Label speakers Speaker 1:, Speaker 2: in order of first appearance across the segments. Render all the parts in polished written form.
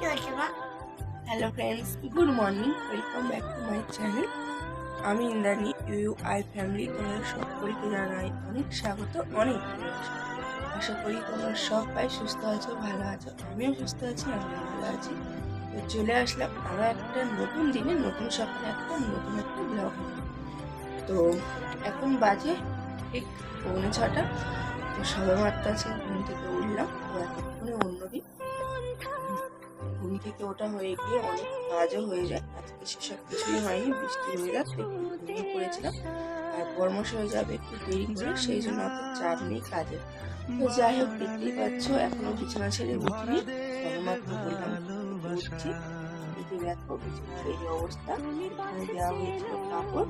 Speaker 1: Hello friends, good morning. Welcome back to my channel. আমি Indrani UI family তোমাদের সকলকে জানাই অনেক স্বাগত, অনেক ভালোবাসা। আশা করি তোমরা সবাই সুস্থ আছো, ভালো আছো। আমিও সুস্থ আছি, আমিও ভালো আছি। তো চলে আসলাম আরও একটা নতুন দিনে, নতুন সকালে নতুন একটা ব্লগ। তো এখন বাজে ঠিক 6:45। তো সবে মাত্র আছে ঘুম থেকে উঠলাম। তো এতক্ষণে অন্যদিন ঘুম থেকে ওটা হয়ে গিয়ে অনেক কাজও হয়ে যায়। আজকে সেসব কিছুই হয়নি, বৃষ্টির ওয়েদার একটু ঘুমিয়ে পড়েছিলাম। আর পরামর্শ হয়ে যাবে একটু দেরি করে, সেই জন্য অত চাপ নেই কাজে। তো যাই হোক, দেখতেই পাচ্ছ এখনো বিছানা ছেড়ে উঠিনি, সবেমাত্র বললাম উঠছি। এই যে দেখো বিছানার এই অবস্থা। এখানে দেওয়া হয়েছিল কাপড়।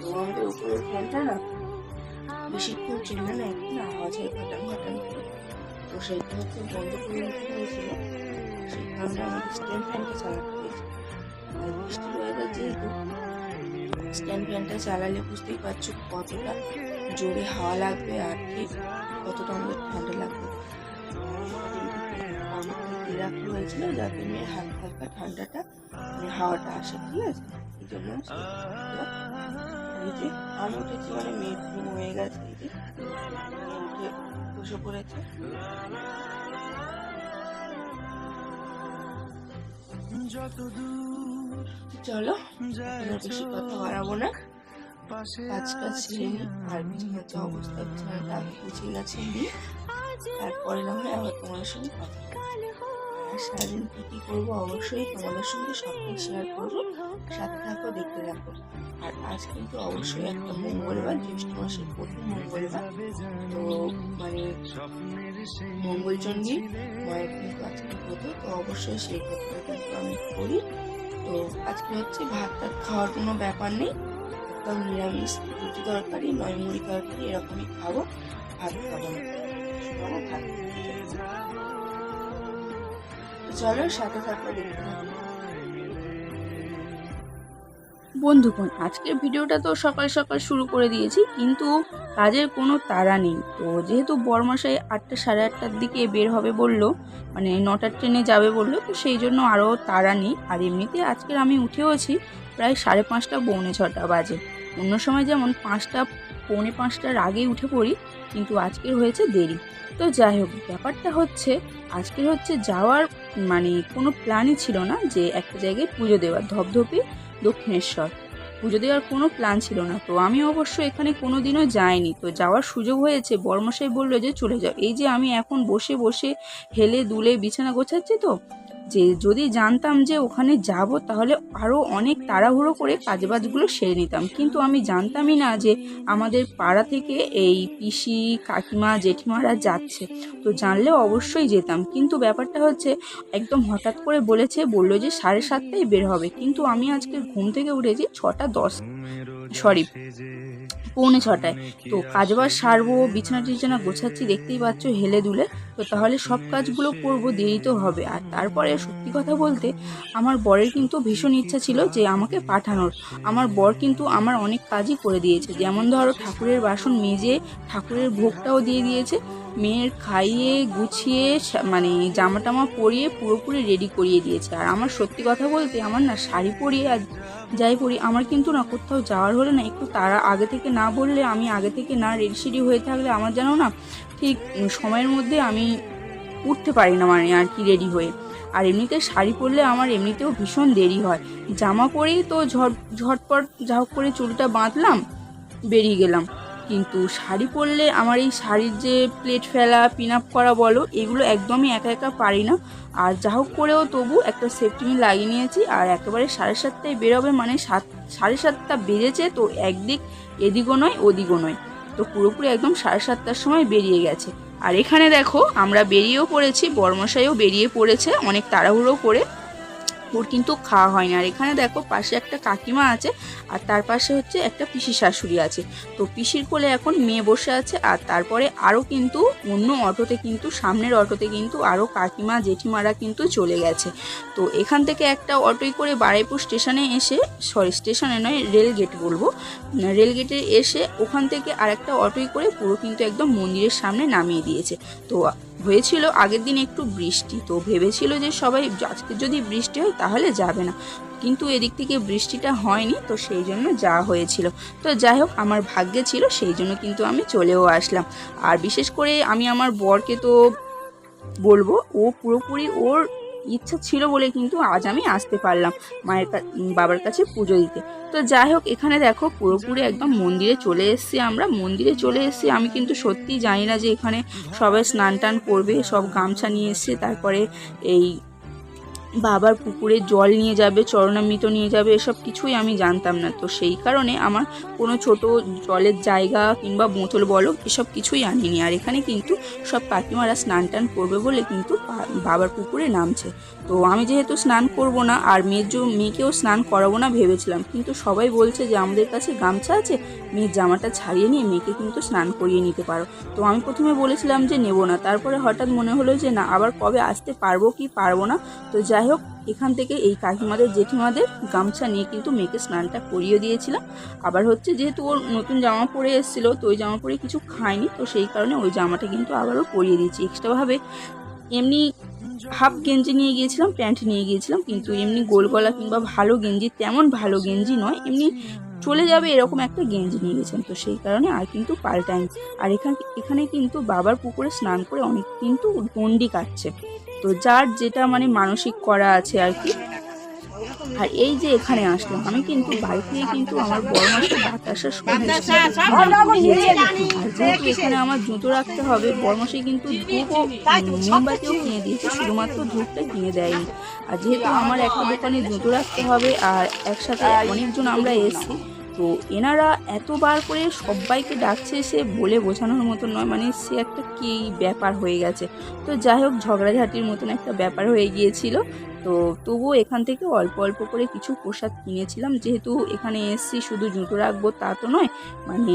Speaker 1: তো আমাদের উপরের ফ্যানটা না বেশিক্ষণ চললে না, একটু আওয়াজ হয় ঘটান ঘটান করে। তো সেইটা হচ্ছে বন্ধ করে দিতে হয়েছিল, সেই কারণে আমাদের স্ট্যান্ড ফ্যানটা চালাতে হয়েছে। আর বৃষ্টির ওয়েদার যেহেতু, স্ট্যান্ড ফ্যানটা চালালে বুঝতেই পারছো কতটা জোরে হাওয়া লাগবে আর ঠিক কতটা আমাদের ঠান্ডা লাগবে। রাখা হয়েছিল যাতে মেয়ে হালকা হালকা ঠান্ডাটা হাওয়াটা আসে, ঠিক আছে? এই জন্য এই যে আমি উঠেছি মানে মেয়ে ঘুম হয়ে গেছে। এই যে উঠে বসে পড়েছে। চলো বেশি কথা বাড়াবো না, কাজটা ছেড়ে নিই। আর বিছানার যে অবস্থা, বিছানাটা আগে গুছিয়ে গেছে নিই, তারপরে না হয় আবার তোমাদের সঙ্গে কথা বলবো। আর সারাদিন কী করবো অবশ্যই তোমাদের সঙ্গে সবটাই শেয়ার করবো, সাথে থাকো, দেখতে থাকো। আর আজ কিন্তু অবশ্যই একটা মঙ্গলবার, জ্যৈষ্ঠ মাসের প্রথম মঙ্গলবার। তো মানে মঙ্গলচণ্ডী মায়ের কিন্তু আজকে ব্রত, তো অবশ্যই সেই ব্রতটা কিন্তু আমি করি। তো আজকে হচ্ছে ভাত টাত খাওয়ার কোনো ব্যাপার নেই, একদম নিরামিষ, রুটি তরকারি নয় মুড়ি তরকারি এরকমই খাবো, ভাত খাবো না। ভাত চলো সাথে থাকো, দেখতে থাকো। বন্ধুগণ, আজকের ভিডিওটা তো সকাল সকাল শুরু করে দিয়েছি, কিন্তু কাজের কোনো তাড়া নেই। তো যেহেতু বরমশাই 8টা সাড়ে 8টার দিকে বের হবে বললো, মানে 9টার ট্রেনে যাবে বললো, তো সেই জন্য আরও তাড়া নেই। আর এমনিতে আজকের আমি উঠেওছি প্রায় 5:30 পৌনে 6টা বাজে। অন্য সময় যেমন 5টা পৌনে 5টার আগেই উঠে পড়ি, কিন্তু আজকের হয়েছে দেরি। তো যাই হোক, ব্যাপারটা হচ্ছে আজকের হচ্ছে যাওয়ার মানে কোনো প্ল্যানই ছিল না যে একটা জায়গায় পুজো দেওয়ার, ধপধপি দক্ষিণেশ্বর পুজো দেওয়ার কোনো প্ল্যান ছিল না। তো আমি অবশ্য এখানে কোনো দিনও যাইনি, তো যাওয়ার সুযোগ হয়েছে। বর্মশাই বললো যে চলে যাও। এই যে আমি এখন বসে বসে হেলে দুলে বিছানা গোছাচ্ছি, তো যে যদি জানতাম যে ওখানে যাব তাহলে আরও অনেক তাড়াহুড়ো করে কাজবাজগুলো সেরে নিতাম, কিন্তু আমি জানতামই না যে আমাদের পাড়া থেকে এই পিসি কাকিমা জেঠিমারা যাচ্ছে। তো জানলেও অবশ্যই যেতাম, কিন্তু ব্যাপারটা হচ্ছে একদম হঠাৎ করে বললো যে 7:30টায় বের হবে, কিন্তু আমি আজকে ঘুম থেকে উঠেছি 6:10, সরি পৌনে 6টায়। তো কাজবাজ সারবো, বিছানা টিছানা গোছাচ্ছি, দেখতেই পাচ্ছ হেলে দুলে। তো তাহলে সব কাজগুলো করবো, দেরি তো হবে। আর তারপরে সত্যি কথা বলতে আমার বরের কিন্তু ভীষণ ইচ্ছা ছিল যে আমাকে পাঠানোর। আমার বর কিন্তু আমার অনেক কাজই করে দিয়েছে, যেমন ধরো ঠাকুরের বাসন মেজে ঠাকুরের ভোগটাও দিয়ে দিয়েছে, মেয়ের খাইয়ে গুছিয়ে মানে জামা টামা পরিয়ে পুরোপুরি রেডি করিয়ে দিয়েছে। আর আমার সত্যি কথা বলতে আমার না শাড়ি পরিয়ে আর যাই পরি, আমার কিন্তু না কোথাও যাওয়ার হলে না একটু তারা আগে থেকে না বললে, আমি আগে থেকে না রেডি সেডি হয়ে থাকলে আমার যেন না ঠিক সময়ের মধ্যে আমি উঠতে পারি না, মানে আর কি রেডি হয়ে। আর এমনিতে শাড়ি পরলে আমার এমনিতেও ভীষণ দেরি হয়। জামা পরেই তো ঝটপট যা হোক করে চুলটা বাঁধলাম, বেরিয়ে গেলাম। কিন্তু শাড়ি পরলে আমার এই শাড়ির যে প্লেট ফেলা, পিন আপ করা বলো, এগুলো একদমই একা একা পারি না। আর যা হোক করেও তবু একটা সেফটি পিন লাগিয়ে নিয়েছি। আর একেবারে 7:30টায় বেরোবে, মানে 7:30টা বেজেছে, তো একদিক এদিকও নয় ওদিকও নয়, তো পুরোপুরি একদম 7:30টার সময় বেরিয়ে গেছে। আর এখানে দেখো আমরা বেরিয়েও পড়েছি, বর্মশাইও বেরিয়ে পড়েছে অনেক তাড়াহুড়ো করে, ওর কিন্তু খাওয়া হয়নি। আর এখানে দেখো পাশে একটা কাকিমা আছে, আর তার পাশে হচ্ছে একটা পিসি শাশুড়ি আছে। তো পিসির কোলে এখন মেয়ে বসে আছে। আর তারপরে আরও কিন্তু অন্য অটোতে, কিন্তু সামনের অটোতে কিন্তু আরও কাকিমা জেঠিমারা কিন্তু চলে গেছে। তো এখান থেকে একটা অটোয় করে বারুইপুর স্টেশনে এসে, স্টেশনে নয় রেলগেট বলবো, রেলগেটে এসে ওখান থেকে আরেকটা অটোয় করে পুরো কিন্তু একদম মন্দিরের সামনে নামিয়ে দিয়েছে। তো হয়েছিল আগের দিন একটু বৃষ্টি, তো ভেবেছিল যে সবাই আজকে যদি বৃষ্টি হয় তাহলে যাবে না, কিন্তু এদিক থেকে বৃষ্টিটা হয়নি, তো সেই জন্য যাওয়া হয়েছিল। তো যাই হোক, আমার ভাগ্যে ছিল, সেই জন্য কিন্তু আমি চলেও আসলাম। আর বিশেষ করে আমি আমার বরকে তো বলবো, ও পুরোপুরি ওর ইচ্ছা ছিল বলে কিন্তু আজ আমি আসতে পারলাম বাবার কাছে পুজো দিতে। তো যাই হোক, এখানে দেখো পুরোপুরি একদম মন্দিরে চলে এসেছি, আমরা মন্দিরে চলে এসেছি। আমি কিন্তু সত্যিই জানি না যে এখানে সবাই স্নান টান করবে, সব গামছা নিয়ে এসছে, তারপরে এই বাবার পুকুরে জল নিয়ে যাবে, চরণামৃত নিয়ে যাবে, এসব কিছুই আমি জানতাম না। তো সেই কারণে আমার কোনো ছোট জলের জায়গা কিংবা বোতল বলো এসব কিছুই আনিনি। আর এখানে কিন্তু সব কাকিমারা স্নান টান করবে বলে কিন্তু বাবার পুকুরে নামছে। তো আমি যেহেতু স্নান করব না আর মেয়েকেও স্নান করাবো না ভেবেছিলাম, কিন্তু সবাই বলছে যে আমাদের কাছে গামছা আছে, মেয়ের জামাটা ছাড়িয়ে নিয়ে মেয়েকে কিন্তু স্নান করিয়ে নিতে পারো। তো আমি প্রথমে বলেছিলাম যে নেব না, তারপরে হঠাৎ মনে হলো যে না, আবার কবে আসতে পারবো কি পারবো না। তো যাই হোক, এখান থেকে এই কাকিমাদের জেঠিমাদের গামছা নিয়ে কিন্তু মেয়েকে স্নানটা করিয়ে দিয়েছিলাম। আবার হচ্ছে যেহেতু ওর নতুন জামা পরে এসেছিলো, তো ওই জামা পরে কিছু খায়নি, তো সেই কারণে ওই জামাটা কিন্তু আবারও পরিয়ে দিয়েছি এক্সট্রাভাবে। এমনি হাফ গেঞ্জি নিয়ে গিয়েছিলাম, প্যান্ট নিয়ে গিয়েছিলাম, কিন্তু এমনি গোল গলা কিংবা ভালো গেঞ্জি, তেমন ভালো গেঞ্জি নয়, এমনি চলে যাবে এরকম একটা গেঞ্জি নিয়ে গেছেন। তো সেই কারণে আর কিন্তু পাল্টায়নি। আর এখানে কিন্তু বাবার পুকুরে স্নান করে অনেক কিন্তু দণ্ডি কাটছে, তো যার যেটা মানে মানসিক করা আছে আর কি। আর এই যে এখানে আসলাম, আমি কিন্তু বাড়ি থেকে কিন্তু আমার বড় মাসের বাতাসার সময় যেহেতু এখানে আমার জুতো রাখতে হবে, বড় মাসে কিন্তু ধূপ ও মোমবাতিও কিনে দিয়েছে, শুধুমাত্র ধূপটা কিনে দেয়নি। আর যেহেতু আমার একটা দোকানে জুতো রাখতে হবে আর একসাথে অনেকজন আমরা এসেছি, তো এনারা এতবার করে সবাইকে ডাকছে, সে বলে বোঝানোর মতন নয়, মানে সে একটা কী ব্যাপার হয়ে গেছে। তো যাই হোক, ঝগড়াঝাটির মতন একটা ব্যাপার হয়ে গিয়েছিল। তো তবুও এখান থেকে অল্প অল্প করে কিছু প্রসাদ কিনেছিলাম, যেহেতু এখানে এসছি শুধু জুতো রাখবো তা তো নয়, মানে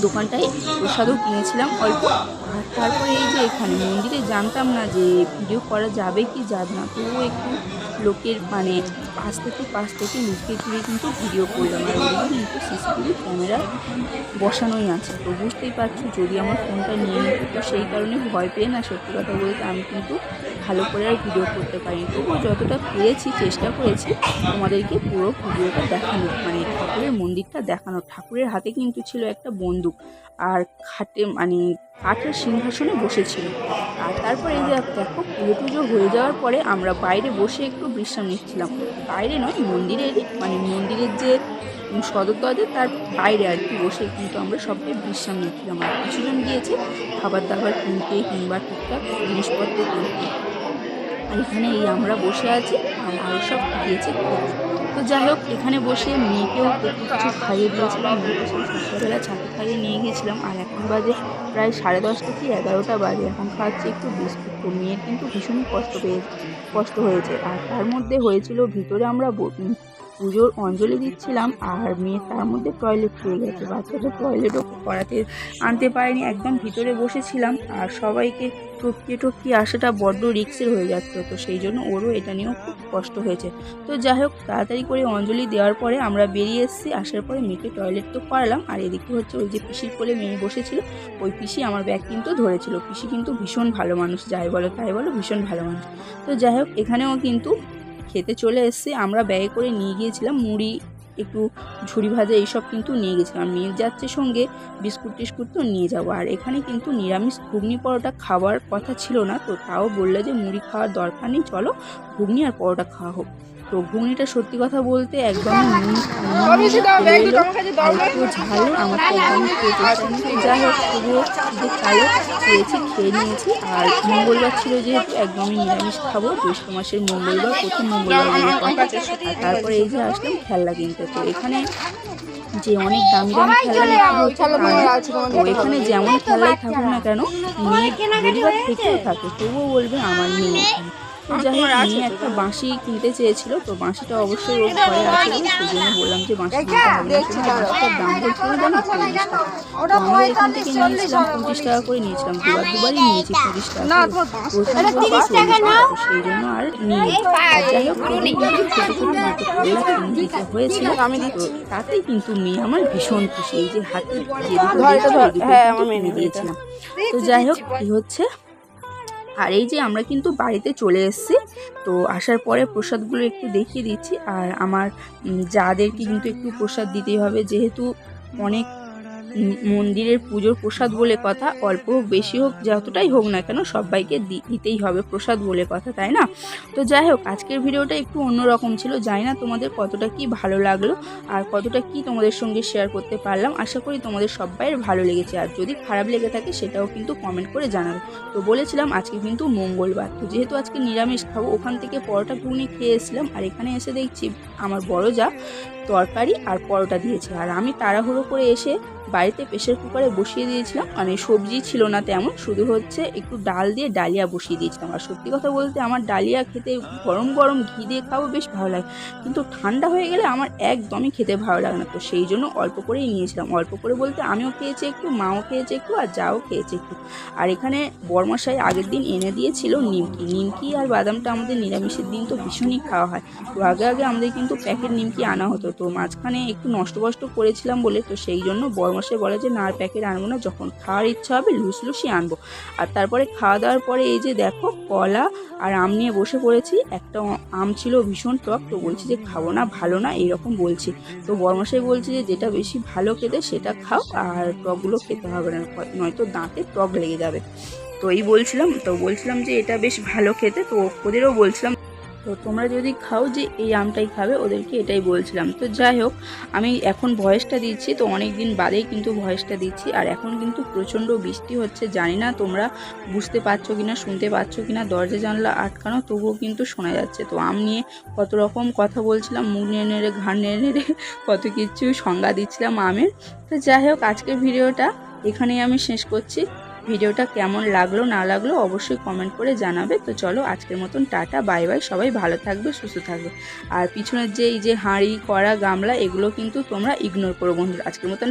Speaker 1: দোকানটায় প্রসাদও কিনেছিলাম অল্প। আর তারপরে এই যে এখানে মন্দিরে জানতাম না যে ভিডিও করা যাবে কি যাবে না, তবুও একটু লোকের মানে পাশ থেকে লুকিয়ে চুরিয়ে কিন্তু ভিডিও করলাম। আর ওদিকে কিন্তু সিসিটিভি ক্যামেরা বসানোই আছে, তো বুঝতেই পারছো যদি আমার ফোনটা নিয়ে নিত, তো সেই কারণে ভয় পেয়ে না, সত্যি কথা বলতে আমি কিন্তু ভালো করে আর ভিডিও করতে পারিনি। তবুও যতটা পেরেছি চেষ্টা করেছি তোমাদেরকে পুরো ভিডিওটা দেখানো, মানে ঠাকুরের মন্দিরটা দেখানো। ঠাকুরের হাতে কিন্তু ছিল একটা বন্দুক, আর খাটে মানে কাঠের সিংহাসনে বসেছিল। আর তারপরে এই যে দেখো, পুজো টুজো হয়ে যাওয়ার পরে আমরা বাইরে বসে একটু বিশ্রাম নিচ্ছিলাম, বাইরে নয় মন্দিরেরই, মানে মন্দিরের যে সদর দরজা তার বাইরে আর কি বসে কিন্তু আমরা সবাই বিশ্রাম নিচ্ছিলাম। আর কিছুজন গিয়েছে খাবার দাবার কিনতে কিংবা টুকটাক জিনিসপত্র কিনতে, আর এখানে এই আমরা বসে আছি, আর আরও সব গিয়েছে খেতে। তো যাই হোক, এখানে বসে মেয়েকেও একটু কিছু খাইয়ে দিয়েছিলাম, মেয়েকে সেই সকালবেলা ছাতু খাইয়ে নিয়ে গিয়েছিলাম। আর এখন বাজে প্রায় 10:30 কি 11টা বাজে, এখন খাচ্ছে একটু বিস্কুট। তো মেয়ের কিন্তু ভীষণই কষ্ট হয়েছে। আর তার মধ্যে হয়েছিল ভিতরে আমরা পুজোর অঞ্জলি দিচ্ছিলাম, আর মেয়ে তার মধ্যে টয়লেট পেয়ে গেছে। বাচ্চাটা টয়লেটও করাতে আনতে পারেনি, একদম ভিতরে বসেছিলাম, আর সবাইকে টপকিয়ে আসাটা বড্ড রিস্কের হয়ে যাচ্ছে, তো সেই জন্য ওরও এটা নিয়েও খুব কষ্ট হয়েছে। তো যাই হোক, তাড়াতাড়ি করে অঞ্জলি দেওয়ার পরে আমরা বেরিয়ে এসেছি। আসার পরে মেয়েকে টয়লেট তো করালাম, আর এদিকে হচ্ছে ওই যে পিসির কোলে মেয়ে বসেছিল, ওই পিসি আমার ব্যাগ কিন্তু ধরেছিল। পিসি কিন্তু ভীষণ ভালো মানুষ, যাই বলো তাই বলো, ভীষণ ভালো মানুষ। তো যাই হোক, এখানেও কিন্তু খেতে চলে এসেছি। আমরা ব্যাগে করে নিয়ে গিয়েছিলাম মুড়ি, একটু ঝুড়ি ভাজা, এইসব কিন্তু নিয়ে গেছিলাম। মেয়ে যাচ্ছে সঙ্গে বিস্কুট টিস্কুট তো নিয়ে যাবো। আর এখানে কিন্তু নিরামিষ ঘুগনি পরোটা খাওয়ার কথা ছিল না, তো তাও বললো যে মুড়ি খাওয়ার দরকার নেই, চলো ঘুগনি আর পরোটা খাওয়া হোক। তো ঘুগনিটা সত্যি কথা বলতে একদম ঝাল, আমার তো একদম যাই হোক তবুও যে কালো খেয়েছি, খেয়ে নিয়েছি। আর মঙ্গলবার ছিল যেহেতু একদমই নিরামিষ খাবো, জ্যৈষ্ঠ মাসের মঙ্গলবার, প্রথম মঙ্গলবার। আর তারপরে এই যে আসলাম খেলনা কিনতে। তো এখানে যে অনেক দামি দামি খেলনা তো এখানে যেমন খেলনাই থাকুক না কেন, মেয়ে পরিবার থেকেও থাকে, তবুও বলবে আমার মেয়ে। যাই হোক, মেয়ে একটা বাঁশি কিনতে চেয়েছিল, তো বাঁশিটা অবশ্যই ওর ঘরে আছে, সেই জন্য বললাম যে বাঁশি কিনতে হবে না। বাঁশিটার দাম বলছিল জানো 40 টাকা। তো আমরা এখান থেকে নিয়েছিলাম 25 টাকা করে নিয়েছিলাম, দুবারই নিয়েছি 25 টাকা, সেই জন্য আর নিয়ে। যাই হোক, ছোটো ছোটো দিতে হয়েছিল, তো তাতেই কিন্তু মেয়ে আমার ভীষণ খুশি। এই যে হাতে যেদিকে দিয়েছিলাম। তো যাই হোক, এই হচ্ছে আর এই যে আমরা কিন্তু বাড়িতে চলে এসেছি, তো আসার পরে প্রসাদগুলো একটু দেখিয়ে দিচ্ছি। আর আমার যাদেরকে কিন্তু একটু প্রসাদ দিতেই হবে, যেহেতু অনেক মন্দিরের পুজোর প্রসাদ বলে কথা, অল্প হোক বেশি হোক যতটাই হোক না কেন সবাইকে দিতেই হবে প্রসাদ বলে কথা, তাই না? তো যাই হোক, আজকের ভিডিওটা একটু অন্যরকম ছিল। জানি না তোমাদের কতটা কি ভালো লাগলো আর কতটা কি তোমাদের সঙ্গে শেয়ার করতে পারলাম। আশা করি তোমাদের সবাইয়ের ভালো লেগেছে, আর যদি খারাপ লেগে থাকে সেটাও কিন্তু কমেন্ট করে জানাবে। তো বলেছিলাম আজকে কিন্তু মঙ্গলবার, তো যেহেতু আজকে নিরামিষ খাবো, ওখান থেকে পরোটা ঘুগনি খেয়ে এসেছিলাম। আর এখানে এসে দেখছি আমার বড় যা তরকারি আর পরোটা দিয়েছে, আর আমি তাড়াহুড়ো করে এসে বাড়িতে প্রেসার কুকারে বসিয়ে দিয়েছিলাম। মানে সবজি ছিল না তেমন, শুধু হচ্ছে একটু ডাল দিয়ে ডালিয়া বসিয়ে দিয়েছিলাম। আর সত্যি কথা বলতে আমার ডালিয়া খেতে গরম গরম ঘি দিয়ে খাবো বেশ ভালো লাগে, কিন্তু ঠান্ডা হয়ে গেলে আমার একদমই খেতে ভালো লাগে না। তো সেই জন্য অল্প করেই নিয়েছিলাম। অল্প করে বলতে আমিও খেয়েছি একটু, মাও খেয়েছে একটু, আর যাও খেয়েছে একটু। আর এখানে বরমশাই আগের দিন এনে দিয়েছিল নিমকি আর বাদামটা আমাদের নিরামিষের দিন তো ভীষণই খাওয়া হয়। তো আগে আমাদের কিন্তু প্যাকেট নিমকি আনা হতো, তো মাঝখানে একটু নষ্ট করেছিলাম বলে, তো সেই জন্য বরমশাই বলে যে না আর প্যাকেট আনবো না, যখন খাওয়ার ইচ্ছা হবে লুচি আনবো। আর তারপরে খাওয়া দাওয়ার পরে এই যে দেখো কলা আর আম নিয়ে বসে পড়েছি। একটা আম ছিল ভীষণ টক, তো বলছি যে খাবো না, ভালো না, এইরকম বলছি। তো বরমশাই বলছে যে যেটা বেশি ভালো খেতে সেটা খাও, আর টকগুলো খেতে হবে না, নয়তো দাঁতে টক লেগে যাবে। তো এই বলছিলাম যে এটা বেশ ভালো খেতে, তো ওদেরও বলছিলাম তো তোমরা যদি খাও যে এই আমটাই খাবে, ওদেরকে এটাই বলছিলাম। তো যাই হোক, আমি এখন ভয়েসটা দিচ্ছি, তো অনেক দিন বাদেই কিন্তু ভয়েসটা দিচ্ছি। আর এখন কিন্তু প্রচণ্ড বৃষ্টি হচ্ছে, জানি না তোমরা বুঝতে পারছো কিনা, শুনতে পাচ্ছ কিনা, দরজা জানলা আটকানো তবুও কিন্তু শোনা যাচ্ছে। তো আম নিয়ে কত রকম কথা বলছিলাম, মুখ নেড়ে নেড়ে ঘাড় নেড়ে নেড়ে কত কিছু সংজ্ঞা দিচ্ছিলাম আমের। তো যাই হোক, আজকের ভিডিওটা এখানেই আমি শেষ করছি। ভিডিওটা কেমন লাগলো না লাগলো অবশ্যই কমেন্ট করে জানাবে। তো চলো আজকের মতন টাটা, বাই বাই। সবাই ভালো থাকবে, সুস্থ থাকবে। আর পিছনের যে এই যে হাঁড়ি কড়া গামলা এগুলো কিন্তু তোমরা ইগনোর করো বন্ধুরা। আজকের মতন